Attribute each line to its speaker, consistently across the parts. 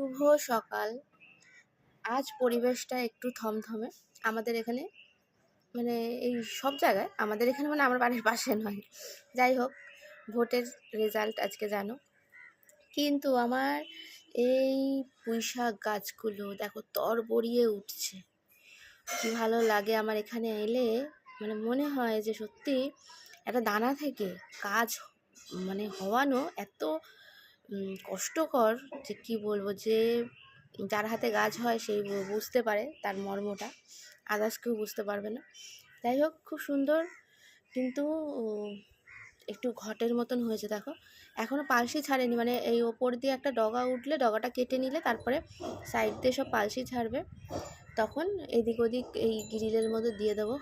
Speaker 1: শুভ সকাল। আজ পরিবেশটা একটু থমথমে আমাদের এখানে, মানে এই সব জায়গায় আমাদের এখানে, মানে আমার বাড়ির পাশে নয়। যাই হোক, ভোটের রেজাল্ট আজকে জানো, কিন্তু আমার এই পুঁইশাক গাছগুলো দেখো তরবরিয়ে উঠছে। কি ভালো লাগে আমার এখানে এলে, মানে মনে হয় যে সত্যি একটা দানা থেকে গাছ মানে হওয়ানো এত কষ্টকর, যে কি বলবো, যে যার হাতে গাছ হয় সেই বুঝতে পারে তার মর্মটা, আদার্স কেউ বুঝতে পারবে না। যাই হোক, খুব সুন্দর, কিন্তু একটু ঘটের মতন হয়েছে দেখো, এখনও পালসি ছাড়েনি, মানে এই ওপর দিয়ে একটা ডগা উঠলে, ডগাটা কেটে নিলে তারপরে সাইড দিয়ে সব পালসি ছাড়বে, তখন এদিক ওদিক এই গ্রিলের মধ্যে দিয়ে দেবো।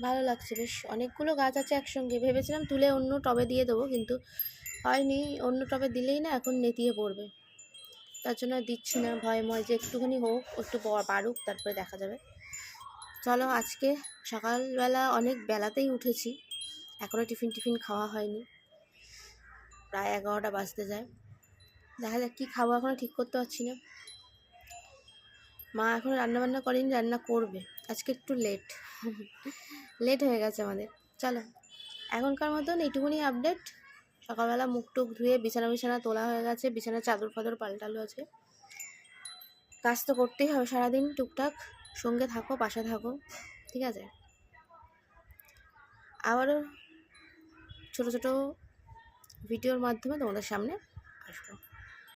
Speaker 1: ভালো লাগছে, বেশ অনেকগুলো গাছ আছে একসঙ্গে। ভেবেছিলাম তুলে অন্য টবে দিয়ে দেবো, কিন্তু হয়নি, অন্য টবে দিলেই না এখন নেতিয়ে পড়বে, তার জন্য দিচ্ছি না, ভয়ময় যে একটুখানি হোক, একটু বাড়ুক, তারপরে দেখা যাবে। চলো, আজকে সকালবেলা অনেক বেলাতেই উঠেছি, এখনও টিফিন খাওয়া হয়নি, প্রায় 11টা বাজতে যায়। দেখা যাক কী খাবো, এখনও ঠিক করতে পারছি না। মা এখনও রান্নাবান্না করেনি, রান্না করবে, আজকে একটু লেট হয়ে গেছে আমাদের। চলো, এখনকার মতন এইটুকুনি আপডেট। সকালবেলা মুখ টুক ধুয়ে বিছানা তোলা হয়ে গেছে, বিছানার চাদর ফাদর পাল্টালো আছে। কাজ তো করতেই হবে সারাদিন টুকটাক, সঙ্গে থাকো, পাশে থাকো, ঠিক আছে? আবারও ছোটো ছোটো ভিডিওর মাধ্যমে তোমাদের সামনে আসবো।